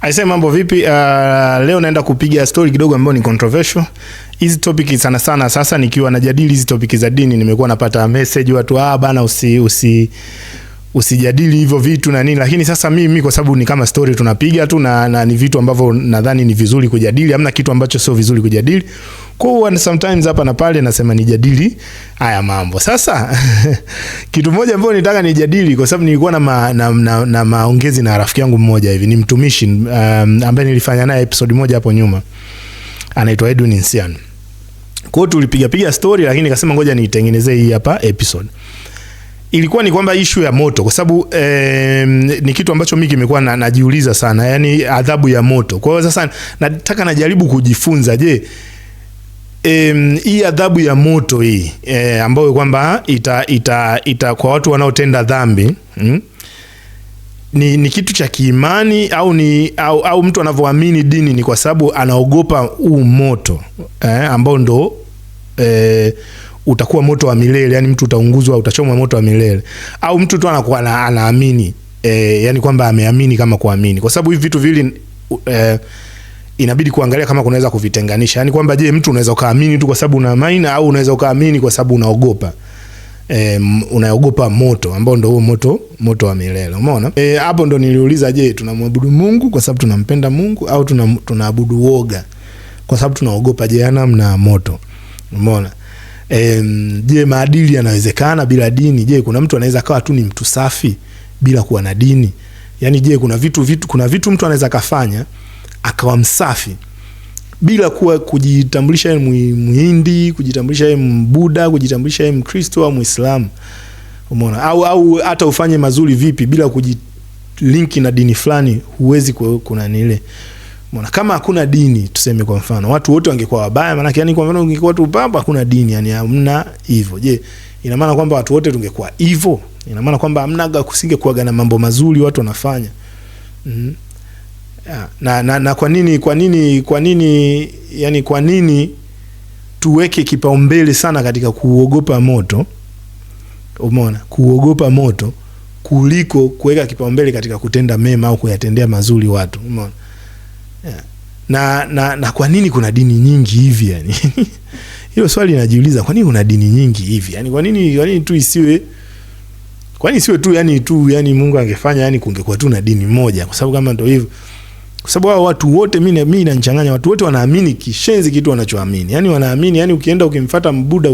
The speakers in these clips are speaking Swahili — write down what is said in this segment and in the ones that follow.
Aisee, mambo vipi? Leo naenda kupiga story kidogo ambayo ni controversial. Hizi topic sana sana sasa nikiwa najadili hizi topic za dini nimekuwa napata message watu bana usijadili hivyo vitu na nini, lakini sasa mimi kwa sababu ni kama story tunapiga tu na ni vitu ambavyo nadhani ni vizuri kujadili, hamna kitu ambacho sio vizuri kujadili. Kwa hiyo sometimes hapa na pale nasema nijadili haya mambo. Sasa kitu moja ambacho nitaka nijadili kwa sababu nilikuwa na maongezi na rafiki yangu mmoja hivi, ni mtumishi ambaye nilifanya naye episode moja hapo nyuma. Anaitwa Edwin Nsian. Kwa hiyo tulipiga story, lakini nikasema ngoja niitengenezee hii hapa episode. Ilikuwa ni kwamba issue ya moto, kwa sababu ni kitu ambacho mimi kimekuwa najiuliza sana, yani adhabu ya moto. Kwa hiyo sasa nataka najaribu kujifunza, je, hii adhabu ya moto hii ambayo kwamba ita kwa watu wanaotenda dhambi ni kitu cha kiimani au mtu anavyoamini dini ni kwa sababu anaogopa huu moto ambao ndo utakuwa moto wa milele, yani mtu utaunguzwa, utachomwa moto wa milele, au mtu tu anakuwa anaamini yani kwamba ameamini kama kuamini. Kwa sababu hivi vitu vile inabidi kuangalia kama kunaweza kuvitenganisha, yani kwamba je, mtu unaweza kaamini tu kwa sababu unaamini, au unaweza kaamini kwa sababu unaogopa unaogopa moto ambao ndio huo moto wa milele. Umeona? Hapo ndo niliuliza, je, tunamwabudu Mungu kwa sababu tunampenda Mungu, au tunaabudu woga kwa sababu tunaogopa jehanamu na moto? Umeona? Je, maadili yanawezekana bila dini? Je, kuna mtu anaweza kawa tu ni mtu safi bila kuwa na dini? Yani je, kuna vitu mtu anaweza kafanya akawa msafi bila kujitambulisha yeye Muhindi, kujitambulisha yeye Mbuddha, kujitambulisha yeye Mkristo au Muislamu? Umeona? Au hata ufanye mazuri vipi bila kujilinki na dini fulani, huwezi kuna nile. Umeona? Kama hakuna dini, tuseme kwa mfano watu wote wangekuwa wabaya, maana yani kwa mfano ungekuwa tu baba hakuna dini, yani hamna hivyo. Je, ina maana kwamba watu wote tungekuwa hivyo? Ina maana kwamba hamnaga kusingekuwa na mambo mazuri watu wanafanya? Na kwa nini tuweke kipaumbele sana katika kuogopa moto? Umeona? Kuogopa moto kuliko kuweka kipaumbele katika kutenda mema au kuyatendea mazuri watu. Umeona? Na kwa nini kuna dini nyingi hivi yani? Hilo swali najiuliza, kwa nini kuna dini nyingi hivi? Yani kwa nini tu isiwe tu yani Mungu angefanya yani kungekuwa tu na dini moja? Kwa sababu kama ndio hivyo, kwa sababu hao watu wote mimi inanichanganya, watu wote wanaamini kishenzi kitu wanachoamini. Yani wanaamini, yani ukienda ukimfuata Mbuddha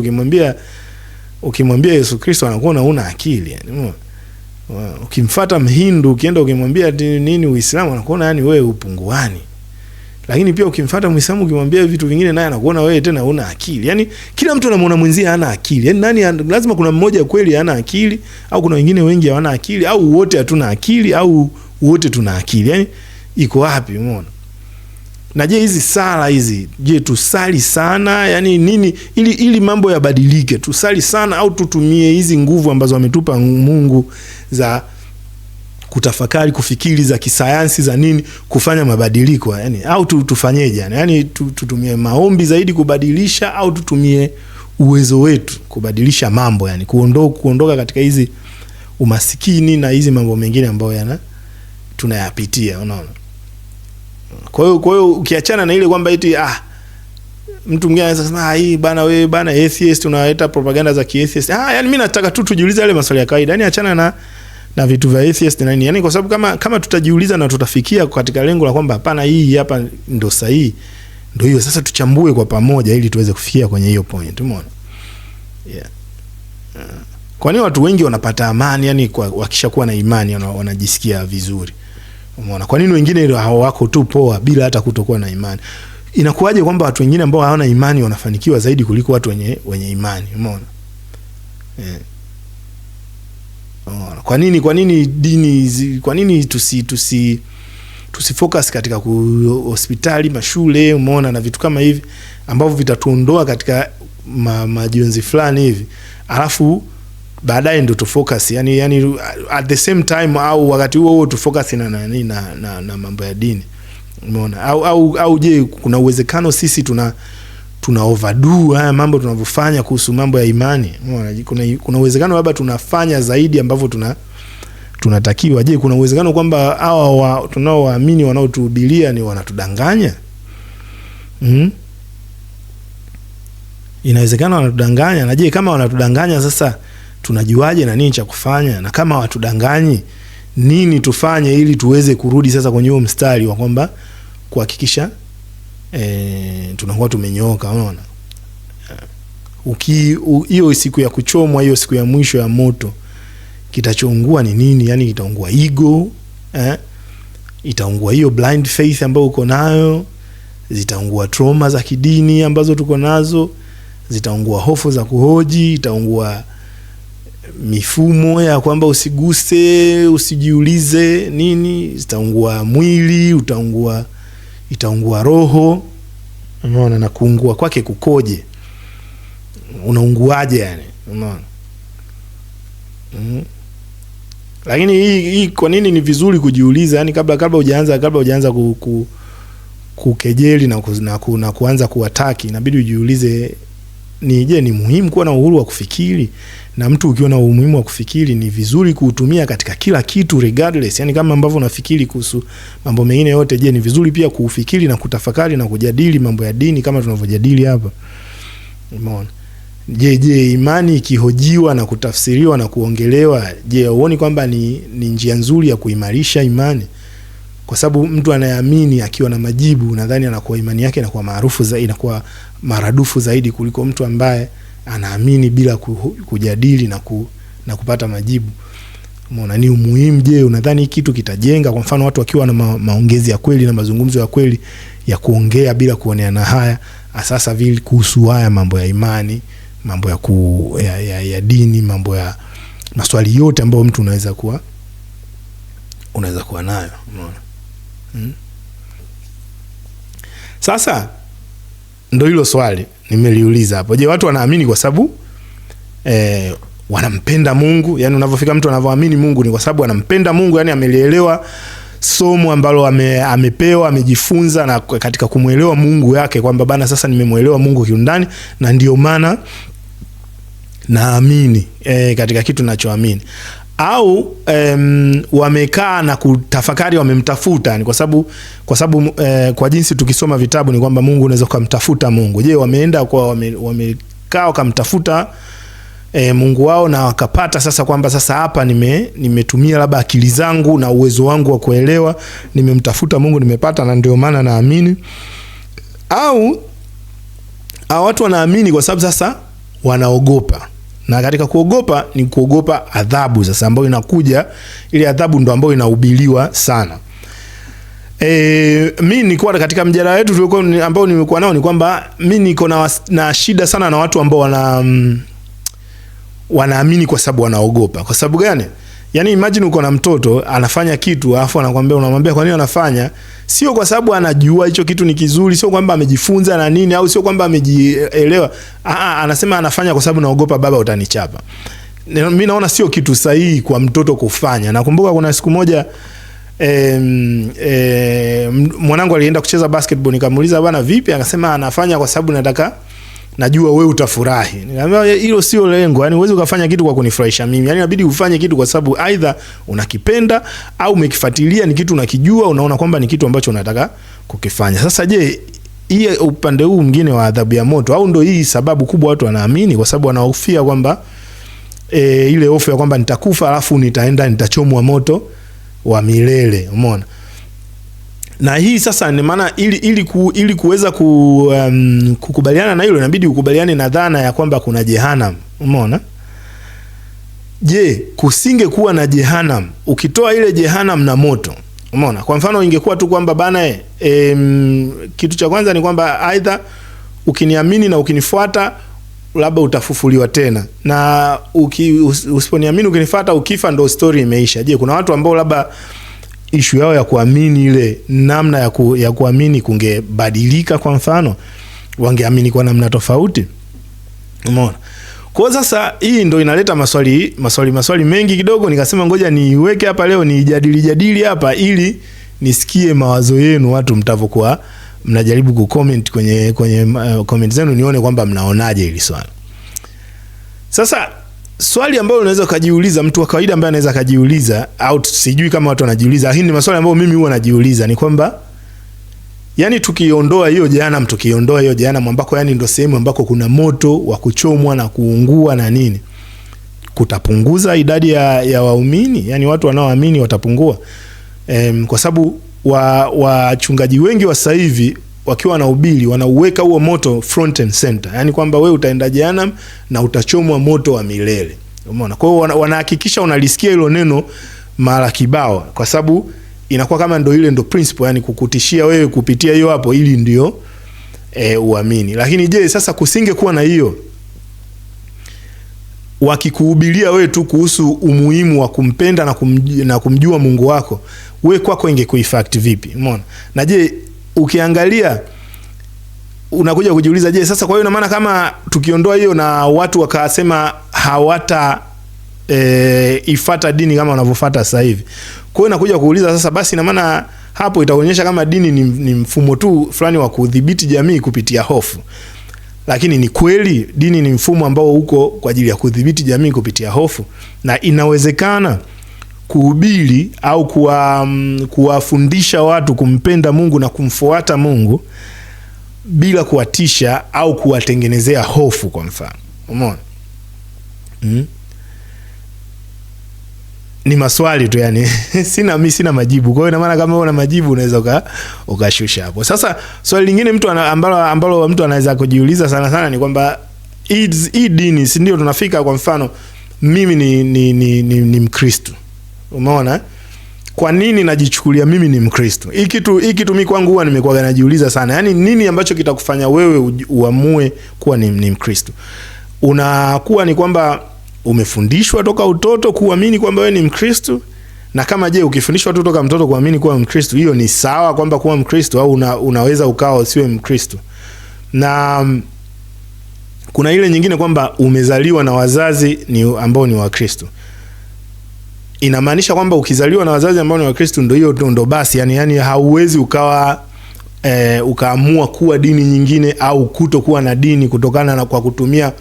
ukimwambia Yesu Kristo anakuona una akili yani. Ukimfuata Mhindu ukienda ukimwambia nini Uislamu anakuona yani wewe upunguani. Lakini pia ukimfuata Muislamu ukimwambia vitu vingine naye anakuona wewe tena una akili. Yani kila mtu anamuona mwenzie hana akili. Yani lazima kuna mmoja kweli hana akili, au kuna wengine wengi hawana akili, au wote hatuna akili, au wote tuna akili. Yani iko wapi? Umeona? Na je, hizi sala hizi, je, tusali sana yani nini ili mambo yabadilike? Tusali sana au tutumie hizi nguvu ambazo ametupa Mungu za kutafakari, kufikiri, za kisayansi, za nini kufanya mabadiliko yani? Au tufanyeje yani tutumie maombi zaidi kubadilisha, au tutumie uwezo wetu kubadilisha mambo yani kuondoka katika hizi umasikini na hizi mambo mengine ambayo tunayapitia? Unaona? Kwa hiyo ukiachana na ile kwamba eti mtu mwingine anaweza kusema hii bana, wewe bana atheist unaleta propaganda za ki-atheist. Yani mimi nataka tu tujiulize yale maswali ya kawaida. Yani achana na vitu vya atheist na nini. Yani kwa sababu kama tutajiuliza na tutafikia katika lengo la kwamba hapana, hii hapa ndo sahihi, ndio hiyo sasa tuchambue kwa pamoja ili tuweze kufikia kwenye hiyo point. Umeona? Yeah. Kwa nini watu wengi wanapata amani yani wakishakuwa na imani wanajisikia vizuri? Umeona? Kwa nini wengine hawako tu poa bila hata kutokuwa na imani? Inakuwaje kwamba watu wengine ambao hawana imani wanafanikiwa zaidi kuliko watu wenye imani? Umeona? Kwa nini dini, kwa nini tusifocus katika hospitali, mashule, umeona, na vitu kama hivi ambavyo vitatuondoa katika majonzi fulani hivi, alafu baadaye ndio tu focus yani at the same time, au wakati huo tu focus na mambo ya dini? Umeona? Au je, kuna uwezekano sisi tuna overdo haya mambo tunavyofanya kuhusu mambo ya imani? Umeona? Kuna uwezekano labda tunafanya zaidi ambavyo tunatakiwa. Je, kuna uwezekano kwamba hawa tunaowaamini wanaotuhubiria ni wanatudanganya? Inawezekana wanatudanganya. Na je, kama wanatudanganya sasa tunajuaje na nini cha kufanya? Na kama watudanganyi, nini tufanye ili tuweze kurudi sasa kwenye huo mstari wa kwamba kuhakikisha tunakuwa tumenyooka? Unaona, hiyo siku ya kuchomwa, hiyo siku ya mwisho ya moto, kitachoungua ni nini? Yani itaungua ego, itaungua hiyo blind faith ambayo uko nayo, zitaungua trauma za kidini ambazo tuko nazo, zitaungua hofu za kuhoji, itaungua mifumo ya kwamba usiguse, usijiulize nini, zitaungua mwili, itaungua roho. Unaona, na kuungua kwake kukoje? Unaunguaje yani? Unaona? Lakini hii kwa nini ni vizuri kujiuliza, yani kabla hujaanza kukejeli na kuanza kuwataki, inabidi ujiulize, ni muhimu kuwa na uhuru wa kufikiri? Na mtu ukiwa na umuhimu wa kufikiri, ni vizuri kuutumia katika kila kitu regardless, yani kama ambavyo unafikiri kuhusu mambo mengine yote, je, ni vizuri pia kufikiri na kutafakari na kujadili mambo ya dini kama tunavyojadili hapa? Umeona? Je, imani ikihojiwa na kutafsiriwa na kuongelewa, je, uone kwamba ni njia nzuri ya kuimarisha imani? Kwa sababu mtu anayeamini akiwa na majibu, nadhani anakuwa imani yake inakuwa maarufu zaidi, inakuwa maradufu zaidi kuliko mtu ambaye anaamini bila kujadili na kupata majibu. Umeona ni umuhimu? Je, unadhani kitu kitajenga? Kwa mfano watu wakiwa na maongezi ya kweli na mazungumzo ya kweli ya kuongea bila kuoneana haya, sasa vile kuhusu haya mambo ya imani, mambo ya dini, mambo ya maswali yote ambayo mtu unaweza kuwa nayo. Unaona? Sasa ndio hilo swali nimeliuliza hapo. Je, watu wanaamini kwa sababu wanampenda Mungu? Yani unavyofika mtu anavyoamini Mungu ni kwa sababu anampenda Mungu, yani amelielewa somo ambalo amepewa, amejifunza, na katika kumuelewa Mungu yake kwamba bana, sasa nimemuelewa Mungu kiundani na ndio maana naamini katika kitu ninachoamini. Au wamekaa na kutafakari, wamemtafuta, yani kwa sababu kwa jinsi tukisoma vitabu ni kwamba Mungu unaweza kumtafuta Mungu. Je, wameenda kwa wamekaa wakamtafuta Mungu wao na wakapata sasa kwamba sasa hapa nimetumia labda akili zangu na uwezo wangu wa kuelewa, nimemtafuta Mungu, nimepata na ndio maana naamini? Au watu wanaamini kwa sababu sasa wanaogopa, na katika kuogopa ni kuogopa adhabu sasa ambayo inakuja. Ile adhabu ndo ambayo inahubiriwa sana. Mimi nilikuwa katika mjadala wetu ambao nimekuwa nao ni kwamba mimi niko na shida sana na watu ambao wanaamini kwa sababu wanaogopa. Kwa sababu gani? Yani imagine uko na mtoto anafanya kitu alafu unamwambia kwa nini anafanya, sio kwa sababu anajua hicho kitu ni kizuri, sio kwamba amejifunza na nini, au sio kwamba amejielewa. Anasema anafanya kwa sababu naogopa baba utanichapa. Mimi naona sio kitu sahihi kwa mtoto kufanya. Nakumbuka kuna siku moja mwanangu alienda kucheza basketball, nikamuuliza bwana vipi? Akasema anafanya kwa sababu najua wewe utafurahi. Nikamwambia hilo sio lengo. Yani uweze ukafanya kitu kwa kunifurahisha mimi. Yani inabidi ufanye kitu kwa sababu aidha unakipenda au umekifuatilia, ni kitu unakijua, unaona kwamba ni kitu ambacho unataka kukifanya. Sasa je, hii upande huu mwingine wa adhabu ya moto, au ndio hii sababu kubwa watu wanaamini kwa sababu wanahofia kwamba ile hofu ya kwamba nitakufa alafu nitachomwa moto wa milele. Umeona? Na hii sasa ni maana ili kuweza kukubaliana na hilo inabidi ukubaliane na dhana ya kwamba kuna jehanamu. Umeona? Je, kusinge kuwa na jehanamu, ukitoa ile jehanamu na moto. Umeona? Kwa mfano ingekuwa tu kwamba bana kitu cha kwanza ni kwamba aidha ukiniamini na ukinifuata labda utafufuliwa tena, na usiponiamini ukinifuata ukifa ndo story imeisha. Je, kuna watu ambao labda issue yao ya kuamini, ile namna ya kuamini kungebadilika? Kwa mfano wangeamini kwa namna tofauti. Umeona? Kwa sasa hii ndo inaleta maswali mengi kidogo. Nikasema ngoja niweke hapa leo nijadili hapa ili nisikie mawazo yenu, watu mtavokuwa mnajaribu kucomment kwenye comment zenu, nione kwamba mnaonaje hili swali. Sasa swali ambalo unaweza kujiuliza, mtu wa kawaida ambaye anaweza kujiuliza, au sijui kama watu wanajiuliza, lakini ni maswali ambayo mimi huwa najiuliza, ni kwamba yani tukiondoa hiyo jehanamu ambako yani ndo sehemu ambako kuna moto wa kuchomwa na kuungua na nini, kutapunguza idadi ya waumini? Yani watu wanaoamini watapungua? Kwa sababu wachungaji wengi wa sasa hivi wakiwa wanahubiri wanauweka huo moto front and center, yani kwamba wewe utaenda jehanamu na utachomwa moto wa milele. Umeona? Kwa hiyo wanahakikisha unalisikia hilo neno mara kibao, kwa sababu inakuwa kama ndo principle, yani kukutishia wewe kupitia hiyo hapo ili ndio uamini. Lakini je, sasa kusingekuwa na hiyo, wakikuhubiria wewe tu kuhusu umuhimu wa kumpenda na kumjua Mungu wako, wewe kwako ingekuifact vipi? Umeona? Na je, ukiangalia unakuja kujiuliza, je sasa kwa hiyo ina maana kama tukiondoa hiyo na watu wakasema hawata ifuata dini kama wanavyofuata sasa hivi, kwa hiyo nakuja kuuliza sasa, basi ina maana hapo itaonyesha kama dini ni mfumo tu fulani wa kudhibiti jamii kupitia hofu. Lakini ni kweli dini ni mfumo ambao uko kwa ajili ya kudhibiti jamii kupitia hofu? Na inawezekana kuhubiri au kuwafundisha watu kumpenda Mungu na kumfuata Mungu bila kuwatisha au kuwatengenezea hofu kwa mfano? Umeona? Ni maswali tu yani. Sina majibu. Kwa hiyo ina maana kama una majibu unaweza ukashusha hapo. Sasa swali lingine mtu ambalo mtu anaweza kujiuliza sana ni kwamba hii dini, si ndio tunafika kwa mfano mimi ni Mkristo. Umeona? Kwa nini najichukulia mimi ni Mkristo? Hii kitu mimi kwangu huwa nimekuwa najiuliza sana. Yaani nini ambacho kitakufanya wewe uamue kuwa ni Mkristo? Unakuwa ni kwamba umefundishwa toka utoto kuamini kwamba wewe ni Mkristo? Na kama je, ukifundishwa tu toka mtoto kuamini kuwa Mkristo, hiyo ni sawa kwamba kuwa Mkristo, au unaweza ukawa usiwe Mkristo? Na kuna ile nyingine kwamba umezaliwa na wazazi ambao ni Wakristo. Inamaanisha kwamba ukizaliwa na wazazi ambao ni Wakristo ndio hiyo ndo basi, yani hauwezi ukawa ukaamua kuwa dini nyingine au kutokuwa na dini kutokana na kwa kutumia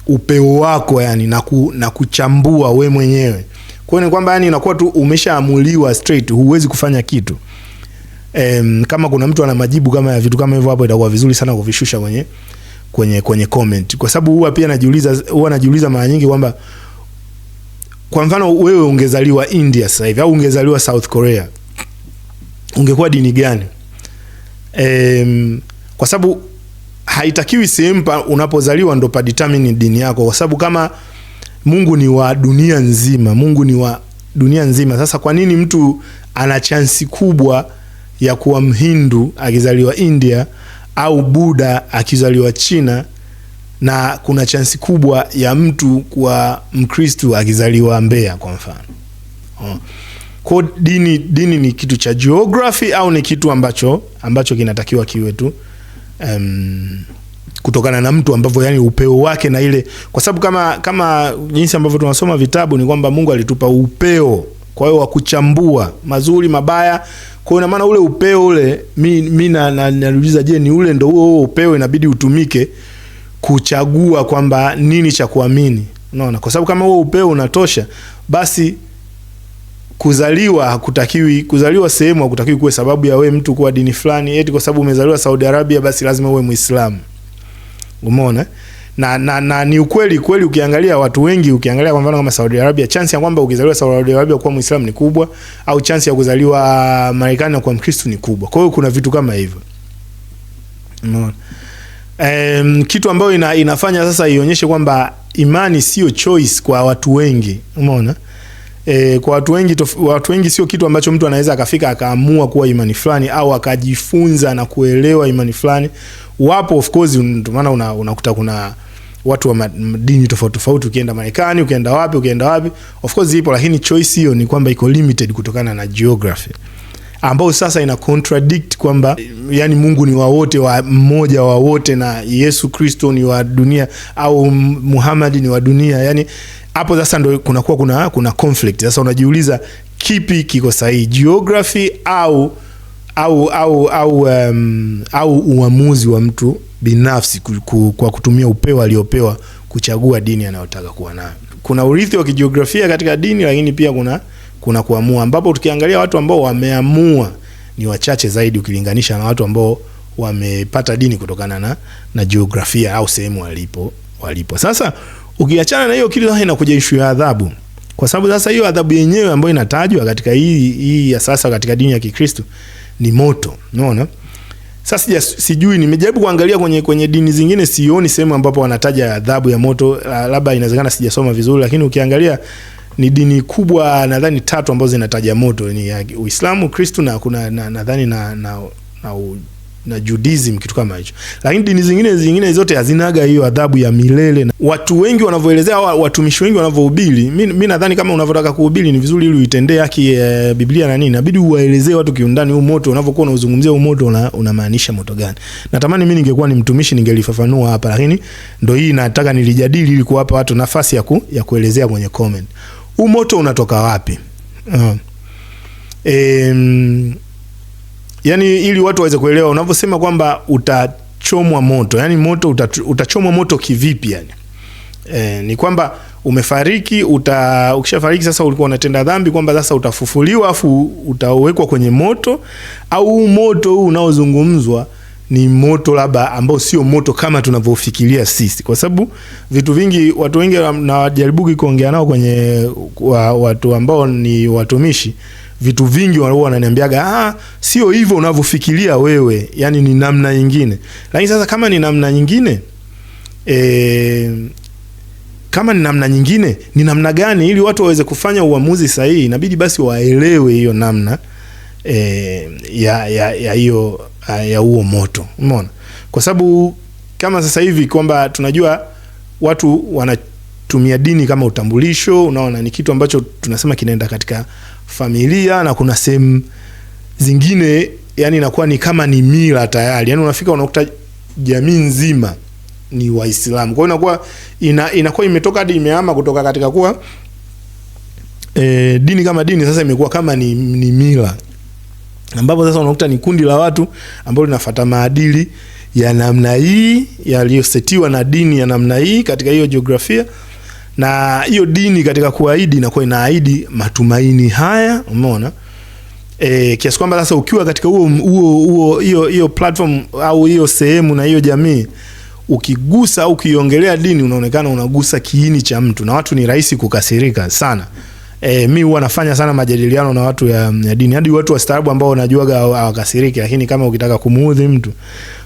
upeo wako yani na kuchambua we mwenyewe. Kwa hiyo ni kwamba yani inakuwa tu umeshaamuliwa straight, huwezi kufanya kitu. Kama kuna mtu ana majibu kama ya vitu kama hivyo hapo, itakuwa vizuri sana kuvishusha kwenye comment, kwa sababu huwa najiuliza mara nyingi kwamba kwa mfano wewe ungezaliwa India sasa hivi au ungezaliwa South Korea, ungekuwa dini gani? Kwa sababu haitakiwi sehemu unapozaliwa ndo pa determine dini yako, kwa sababu kama Mungu ni wa dunia nzima, sasa kwa nini mtu ana chansi kubwa ya kuwa Mhindu akizaliwa India au Buddha akizaliwa China, na kuna chansi kubwa ya mtu kuwa Mkristo akizaliwa Mbeya kwa mfano? Kwa dini ni kitu cha geography au ni kitu ambacho kinatakiwa kiwe tu kutokana na mtu ambavyo yani upeo wake na ile, kwa sababu kama jinsi ambavyo tunasoma vitabu ni kwamba Mungu alitupa upeo, kwa hiyo wa kuchambua mazuri mabaya. Kwa hiyo maana ule upeo ule mimi nauliza, je, ni ule ndio huo upeo inabidi utumike kuchagua kwamba nini cha kuamini? Unaona? Kwa sababu kama huo upeo unatosha, basi kuzaliwa sehemu hakutakiwi kuwe sababu ya we mtu kuwa dini fulani, eti kwa sababu umezaliwa Saudi Arabia basi lazima uwe Muislamu. Umeona? Na ni ukweli ukiangalia watu wengi, ukiangalia kwa mfano kama Saudi Arabia, chance ya kwamba ukizaliwa Saudi Arabia kuwa Muislamu ni kubwa, au chance ya kuzaliwa Marekani na kuwa Mkristo ni kubwa. Kwa hiyo kuna vitu kama hivyo. Umeona? Kitu ambayo inafanya sasa ionyeshe kwamba imani sio choice kwa watu wengi. Umeona? Kwa watu wengi sio kitu ambacho mtu anaweza akafika akaamua kuwa imani fulani au akajifunza na kuelewa imani fulani. Wapo of course, maana unakuta kuna watu wa dini tofauti, ukienda Marekani, ukienda wapi of course ipo, lakini choice hiyo ni kwamba iko limited kutokana na geography, ambao sasa ina contradict kwamba yani Mungu ni wa wote, wa mmoja wa wote, na Yesu Kristo ni wa dunia au Muhammad ni wa dunia. Yani hapo sasa ndio kuna conflict. Sasa unajiuliza kipi kiko sahihi, geography au uamuzi wa mtu binafsi kwa kutumia upeo aliopewa kuchagua dini anayotaka kuwa nayo. kuna urithi wa kijiografia katika dini, lakini pia kuna kuamua, ambapo tukiangalia watu ambao wameamua ni wachache zaidi ukilinganisha na watu ambao wamepata dini kutokana na jiografia au sehemu walipo. Sasa ukiachana na hiyo kitu, sasa inakuja issue ya adhabu. Kwa sababu sasa hiyo adhabu yenyewe ambayo inatajwa katika hii ya sasa katika dini ya Kikristo ni moto. Unaona? Sasa sijui, nimejaribu kuangalia kwenye dini zingine, sioni sehemu ambapo wanataja adhabu ya moto. Labda inawezekana sijasoma vizuri, lakini ukiangalia ni dini kubwa nadhani 3 ambazo zinataja moto, ni Uislamu, Kristo na kuna nadhani na Judaism, kitu kama hicho. Lakini dini zingine zote hazinaga hiyo adhabu ya milele. Watu wengi wanavyoelezea, watumishi wengi wanavyohubiri, mimi nadhani kama unavyotaka kuhubiri ni vizuri ili uitendee haki Biblia na nini, inabidi uwaelezee watu kiundani huu moto unavyokuwa unazungumzia huu moto unamaanisha moto gani. Natamani mimi ningekuwa ni mtumishi ningelifafanua hapa, lakini ndio hii nataka nilijadili ili kuwapa watu nafasi ya kuelezea kwenye comment. Huu moto unatoka wapi? Yani ili watu waweze kuelewa unavyosema kwamba utachomwa moto. Yani moto utachomwa moto kivipi yani? Ni kwamba umefariki, ukishafariki sasa ulikuwa unatenda dhambi, kwamba sasa utafufuliwa afu utawekwa kwenye moto, au moto huu unaozungumzwa ni moto labda ambao sio moto kama tunavyofikiria sisi. Kwa sababu vitu vingi, watu wengi na wajaribu kuongea nao kwenye watu ambao ni watumishi, vitu vingi wao wananiambiaga sio hivyo unavyofikiria wewe, yani ni namna nyingine. Lakini sasa kama ni namna nyingine, kama ni namna nyingine, ni namna gani ili watu waweze kufanya uamuzi sahihi? Inabidi basi waelewe hiyo namna ya hiyo ya huo moto. Umeona? Kwa sababu kama sasa hivi kwamba tunajua watu wanatumia dini kama utambulisho, unaona, ni kitu ambacho tunasema kinaenda katika familia, na kuna sehemu zingine yani inakuwa ni kama ni mila tayari. Yani unafika unakuta jamii nzima ni Waislamu. Kwa hiyo inakuwa imetoka hadi imehama kutoka katika kuwa dini kama dini, sasa imekuwa kama ni mila, ambapo sasa unakuta ni kundi la watu ambao linafuata maadili ya namna hii yaliyosetiwa na dini ya namna hii katika hiyo jiografia. Na hiyo dini katika kuahidi inakuwa inaahidi matumaini haya. Umeona? Kiasi kwamba sasa ukiwa katika hiyo platform au hiyo sehemu na hiyo jamii, ukigusa au ukiongelea dini, unaonekana unagusa kiini cha mtu, na watu ni rahisi kukasirika sana. Mimi huwa nafanya sana majadiliano na watu ya dini, hadi watu wastaarabu ambao wanajuaga hawakasiriki, lakini kama ukitaka kumuudhi mtu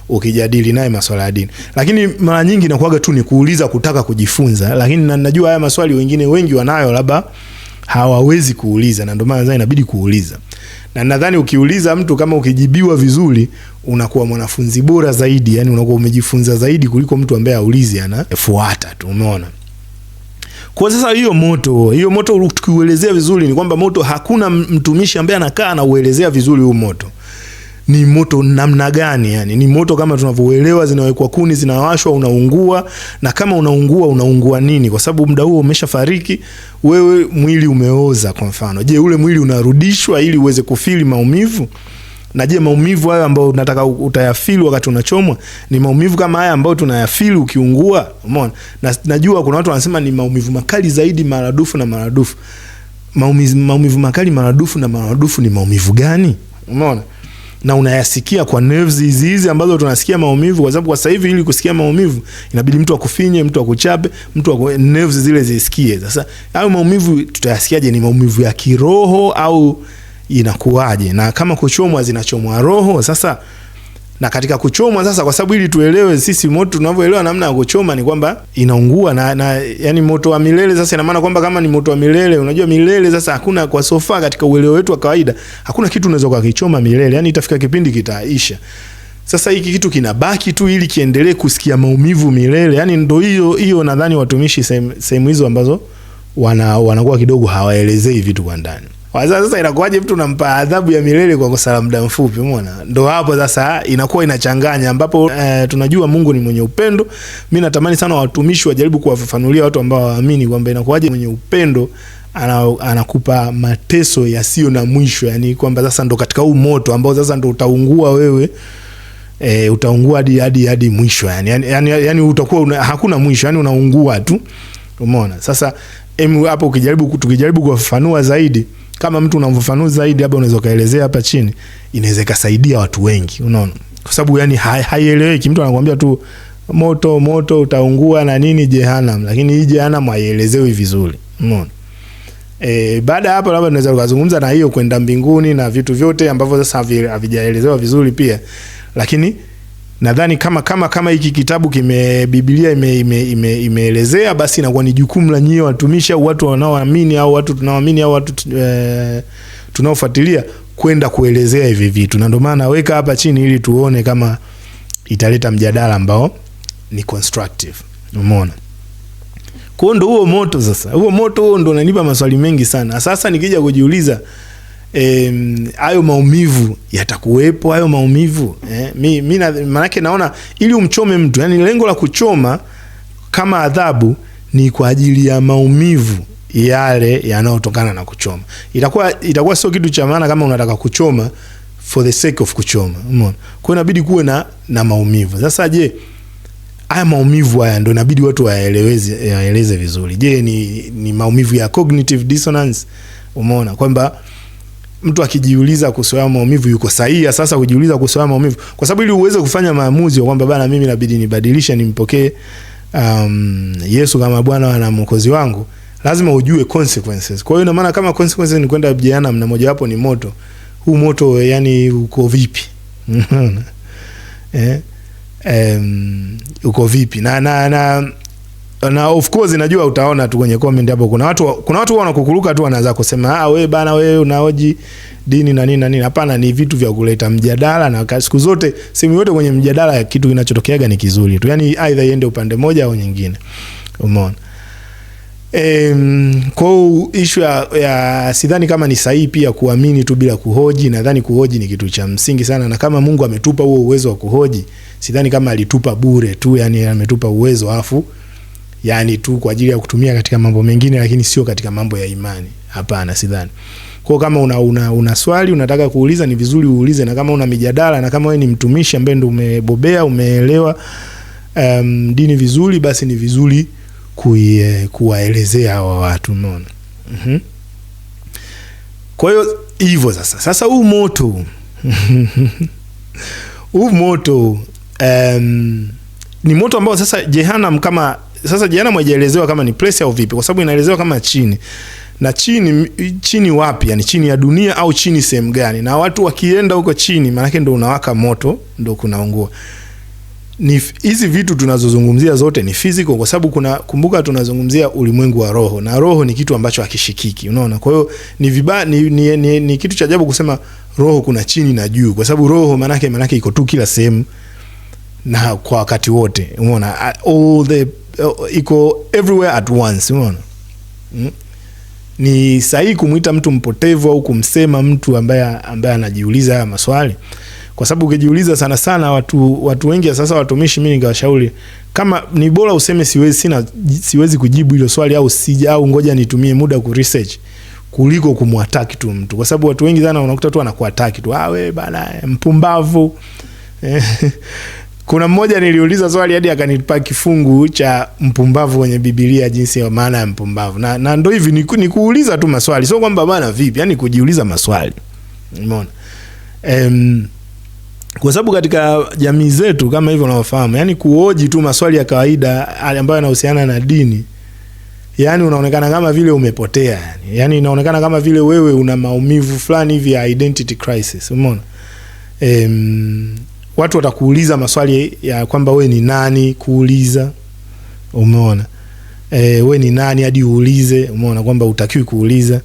ukijadili naye masuala ya dini. Lakini mara nyingi inakuwaga tu ni kuuliza kutaka kujifunza, lakini najua haya maswali wengi wanayo, labda hawawezi kuuliza, na ndio maana inabidi kuuliza. Na nadhani ukiuliza mtu, kama ukijibiwa vizuri, unakuwa mwanafunzi bora zaidi, yani unakuwa umejifunza zaidi kuliko mtu ambaye aulizi anafuata tu. Umeona? Kwa sasa hiyo moto tukiuelezea vizuri, ni kwamba moto, hakuna mtumishi ambaye anakaa na uelezea vizuri huu moto ni moto namna gani. Yani ni moto kama tunavyoelewa, zinawekwa kuni, zinawashwa, unaungua. Na kama unaungua nini? Kwa sababu muda huo umeshafariki, wewe mwili umeoza kwa mfano. Je, ule mwili unarudishwa ili uweze kufili maumivu? Na je, maumivu hayo ambayo unataka utayafili wakati unachomwa ni maumivu kama haya ambayo tunayafili ukiungua? Umeona? Na najua kuna watu wanasema ni maumivu makali zaidi maradufu na maradufu. Maumivu makali maradufu na maradufu ni maumivu gani? Umeona? Na unayasikia kwa nerves hizi ambazo tunasikia maumivu, kwa sababu kwa sasa hivi ili kusikia maumivu inabidi mtu akufinye, mtu akuchape, nerves zile zisikie. Sasa hayo maumivu tutayasikiaje? Ni maumivu ya kiroho au inakuaje? Na kama kuchomwa, zinachomwa roho. Sasa na katika kuchomwa sasa, kwa sababu ili tuelewe sisi moto tunavyoelewa namna ya kuchoma ni kwamba inaungua na yani moto wa milele. Sasa ina maana kwamba kama ni moto wa milele, unajua milele sasa hakuna, kwa sofa katika uelewa wetu wa kawaida, hakuna kitu unaweza kukichoma milele. Yani itafika kipindi kitaisha. Sasa hiki kitu kinabaki tu ili kiendelee kusikia maumivu milele. Yani ndio hiyo nadhani watumishi sehemu hizo ambazo wanakuwa kidogo hawaelezei vitu kwa ndani. Sasa inakuwaje mtu unampa adhabu ya milele kwa kosa la muda mfupi? Umeona? Ndio hapo sasa inakuwa inachanganya, ambapo tunajua Mungu ni mwenye upendo. Mimi natamani sana watumishi wajaribu kuwafafanulia watu ambao waamini kwamba inakuwaje mwenye upendo anakupa mateso yasio na mwisho. Yani kwamba sasa ndo katika huu moto ambao sasa ndo utaungua wewe, utaungua hadi mwisho. Yani utakuwa hakuna mwisho, yani unaungua tu. Umeona? Sasa hapo tukijaribu kufafanua zaidi, kama mtu unamfafanua zaidi, labda unaweza kaelezea hapa chini, inaweza kusaidia watu wengi, unaona? Kwa sababu yani haieleweki, mtu anakuambia tu moto utaungua na nini Jehanamu, lakini hii Jehanamu haielezewi vizuri, unaona? Baada hapo labda tunaweza kuzungumza na hiyo kwenda mbinguni na vitu vyote ambavyo sasa havijaelezewa vizuri pia. Lakini nadhani kama hiki kitabu Biblia imeelezea, basi inakuwa ni jukumu la nyie watumishi au watu wanaoamini au watu tunaoamini au watu tunaofuatilia kwenda kuelezea hivi vitu. Na ndio maana naweka hapa chini ili tuone kama italeta mjadala ambao ni constructive. Umeona? Kwa ndo huo moto sasa. Huo moto ndo unanipa maswali mengi sana. Sasa nikija kujiuliza hayo maumivu yatakuwepo, hayo maumivu mimi manake naona ili umchome mtu, yani lengo la kuchoma kama adhabu ni kwa ajili ya maumivu yale yanayotokana na kuchoma. Itakuwa sio kitu cha maana kama unataka kuchoma for the sake of kuchoma, umeona? Kwa hiyo inabidi kuwe na maumivu. Sasa je, haya maumivu haya ndio inabidi watu waeleze vizuri. Je, ni maumivu ya cognitive dissonance? Umeona kwamba mtu akijiuliza kuhusu maumivu yuko sahihi sasa kujiuliza kuhusu maumivu, kwa sababu ili uweze kufanya maamuzi kwamba bana mimi inabidi nibadilishe nimpokee Yesu kama Bwana na Mwokozi wangu, lazima ujue consequences. Kwa hiyo ina maana kama consequences ni kwenda jehanamu na moja wapo ni moto, huu moto yani uko vipi? Uko vipi? Na of course najua utaona tu kwenye comment hapo kuna watu wanakukuruka tu wanaanza kusema wewe bana wewe unaoji dini na nini na nini. Hapana, ni vitu vya kuleta mjadala, na siku zote sehemu yote kwenye mjadala kitu kinachotokeaga ni kizuri tu. Yani either iende upande moja au nyingine. Umeona? Kwa issue ya sidhani kama ni sahihi pia kuamini tu bila kuhoji. Nadhani kuhoji ni kitu cha msingi sana, na kama Mungu ametupa huo uwezo wa kuhoji, sidhani kama alitupa bure tu, yani ametupa uwezo afu yani tu kwa ajili ya kutumia katika mambo mengine lakini sio katika mambo ya imani. Hapana, sidhani. Kwa kama una swali unataka kuuliza, ni vizuri uulize, na kama una mijadala na kama wewe ni mtumishi ambaye ndio umebobea, umeelewa dini vizuri, basi ni vizuri kuwaelezea hawa watu, unaona? Kwa hiyo hivyo sasa huu moto huu moto ni moto ambao sasa Jehanamu kama sasa Jehanamu haijaelezewa kama ni place au vipi, kwa sababu inaelezewa kama chini. Na chini wapi? Yani chini ya dunia au chini sehemu gani? Na watu wakienda huko chini maana yake ndio unawaka moto, ndio kunaungua. Ni hizi vitu tunazozungumzia zote ni physical, kwa sababu kumbuka tunazungumzia ulimwengu wa roho, na roho ni kitu ambacho hakishikiki, unaona? Kwa hiyo ni kitu cha ajabu kusema roho kuna chini na juu, kwa sababu roho maana yake iko tu kila sehemu na kwa wakati wote, umeona? Iko everywhere at once, umeona? Ni sahihi kumuita mtu mpotevu au kumsema mtu ambaye anajiuliza haya maswali, kwa sababu ukijiuliza sana watu wengi sasa watumishi, mimi ningewashauri kama ni bora useme siwezi kujibu hilo swali au ngoja nitumie muda ku research kuliko kumwataki tu mtu, kwa sababu watu wengi sana unakuta tu anakuataki tu, wewe bana mpumbavu. Kuna mmoja niliuliza swali hadi akanipa kifungu cha mpumbavu kwenye Biblia, jinsi ya maana ya mpumbavu. Na ndio hivi ni kuuliza tu maswali, sio kwamba bana vipi, yani kujiuliza maswali. Umeona? Kwa sababu katika jamii zetu kama hivyo unaofahamu, yani kuhoji tu maswali ya kawaida ambayo yanahusiana na dini, yani unaonekana kama vile umepotea, yani inaonekana kama vile wewe una maumivu fulani hivi ya identity crisis. Umeona? Watu watakuuliza maswali ya kwamba we ni nani kuuliza. Umeona? We ni nani hadi uulize. Umeona kwamba utakiwi kuuliza.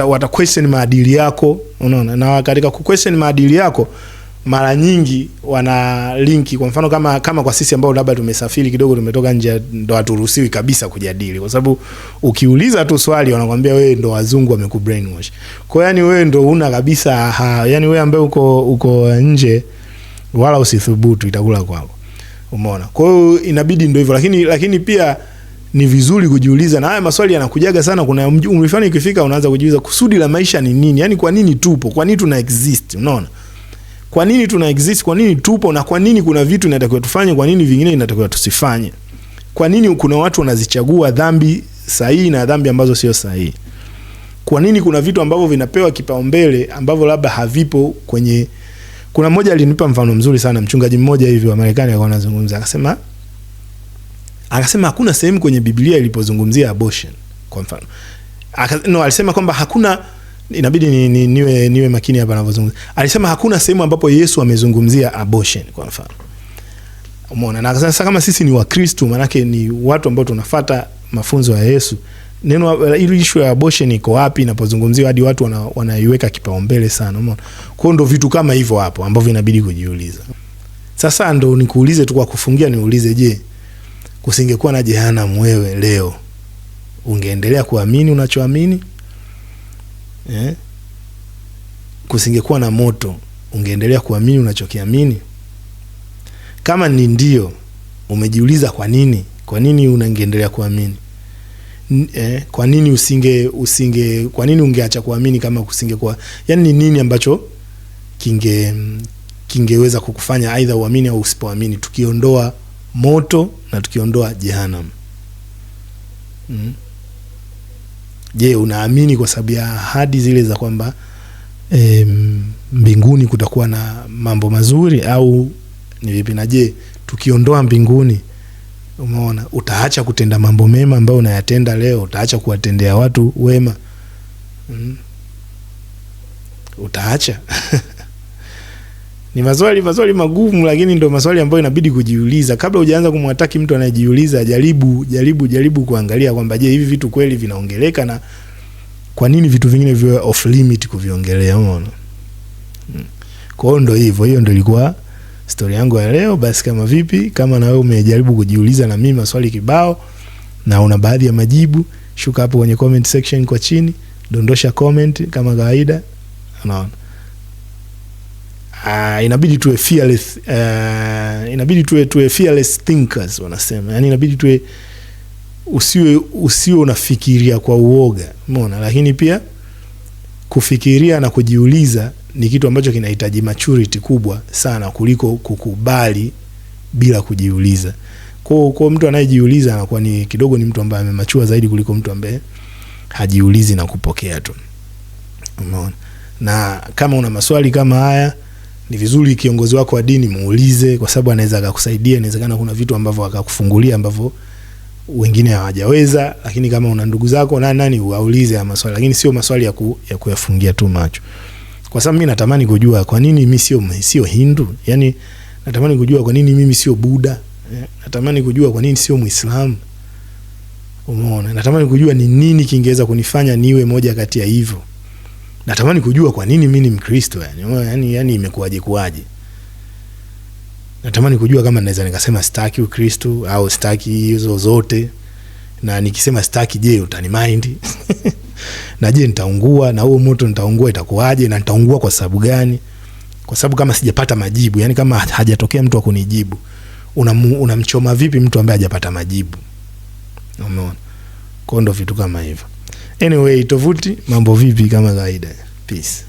Wata question maadili yako, unaona? Na katika ku question maadili yako mara nyingi wana linki, kwa mfano kama kwa sisi ambao labda tumesafiri kidogo, tumetoka nje, ndo haturuhusiwi kabisa kujadili, kwa sababu ukiuliza tu swali wanakuambia wewe ndo wazungu wamekubrainwash. Kwa yani wewe ndo una kabisa yani wewe ambaye uko nje wala usithubutu, itakula kwako. Umeona? Kwa hiyo inabidi ndio hivyo, lakini pia ni vizuri kujiuliza, na haya maswali yanakujaga sana. Kuna umefanya ikifika unaanza kujiuliza kusudi la maisha ni nini? Yani kwa nini tupo? Kwa nini tuna exist? Unaona? Kwa nini tuna exist? Kwa nini tupo? Na kwa nini kuna vitu inatakiwa tufanye? Kwa nini vingine inatakiwa tusifanye? kwa nini kuna watu wanazichagua dhambi sahihi na dhambi ambazo sio sahihi? Kwa nini kuna vitu ambavyo vinapewa kipaumbele ambavyo labda havipo kwenye... Kuna mmoja alinipa mfano mzuri sana, mchungaji mmoja hivi wa Marekani alikuwa anazungumza, akasema hakuna sehemu kwenye Biblia ilipozungumzia abortion kwa mfano. Alisema kwamba hakuna, inabidi niwe makini hapa ninapozungumza. Alisema hakuna sehemu ambapo Yesu amezungumzia abortion kwa mfano. Umeona? Na sasa kama sisi ni Wakristo, maana yake ni watu ambao tunafuata mafunzo ya Yesu, neno ile issue ya abortion iko wapi inapozungumziwa hadi watu wanaiweka kipaumbele sana? Umeona? Kwa ndo vitu kama hivyo hapo ambavyo inabidi kujiuliza. Sasa ndo nikuulize tu kwa kufungia, niulize, je, kusingekuwa na jehanamu, wewe leo ungeendelea kuamini unachoamini? Kusingekuwa na moto, ungeendelea kuamini unachokiamini? Kama ni ndio, umejiuliza kwa nini? Kwa nini ungeendelea kuamini? Kwa nini kwa nini ungeacha kuamini kama kusingekuwa? Yaani ni nini ambacho kingeweza kukufanya aidha uamini au usipoamini, tukiondoa moto na tukiondoa jehanamu? Je, unaamini kwa sababu ya ahadi zile za kwamba mbinguni kutakuwa na mambo mazuri, au ni vipi? Na je, tukiondoa mbinguni, umeona, utaacha kutenda mambo mema ambayo unayatenda leo? Utaacha kuwatendea watu wema? Utaacha? Ni maswali magumu, lakini ndio maswali ambayo inabidi kujiuliza. Kabla hujaanza kumwataki mtu anayejiuliza, jaribu kuangalia kwamba je, hivi vitu kweli vinaongeleka, na kwa nini vitu vingine viwe off limit kuviongelea? Umeona? Kwa hiyo ndio hivyo, hiyo ndio ilikuwa story yangu ya leo. Basi kama vipi, kama na wewe umejaribu kujiuliza na mimi maswali kibao na una baadhi ya majibu, shuka hapo kwenye comment section kwa chini, dondosha comment kama kawaida. Unaona? Inabidi tuwe fearless, tuwe fearless thinkers wanasema. Yaani inabidi tuwe usiwe unafikiria kwa uoga. Umeona? Lakini pia kufikiria na kujiuliza ni kitu ambacho kinahitaji maturity kubwa sana kuliko kukubali bila kujiuliza. Kwa mtu anayejiuliza anakuwa ni kidogo ni mtu ambaye amemachua zaidi kuliko mtu ambaye hajiulizi na kupokea tu. Umeona? Na kama una maswali kama haya, ni vizuri kiongozi wako wa dini muulize, kwa sababu anaweza akakusaidia. Inawezekana kuna vitu ambavyo akakufungulia ambavyo wengine hawajaweza. Lakini kama una ndugu zako nani uaulize ya maswali, lakini sio maswali ya kuyafungia tu macho. Kwa sababu mimi natamani kujua kwa nini mimi sio Hindu. Yaani natamani kujua kwa nini mimi sio Buddha. Natamani kujua kwa nini sio Muislamu. Umeona? Natamani kujua ni nini kingeweza kunifanya niwe moja kati ya hivyo. Natamani kujua kwa nini mimi ni Mkristo, yani imekuaje. Natamani kujua kama naweza nikasema sitaki Ukristo au sitaki hizo zote, na nikisema sitaki, je, utani mind? Na je, nitaungua, na huo moto nitaungua itakuaje, na nitaungua kwa sababu gani? Kwa sababu kama sijapata majibu, yani kama hajatokea mtu akunijibu, unamchoma vipi mtu ambaye hajapata majibu? Umeona? Kwa ndo vitu kama hivyo. Anyway, tovuti Mambo Vipi kama kawaida. Peace.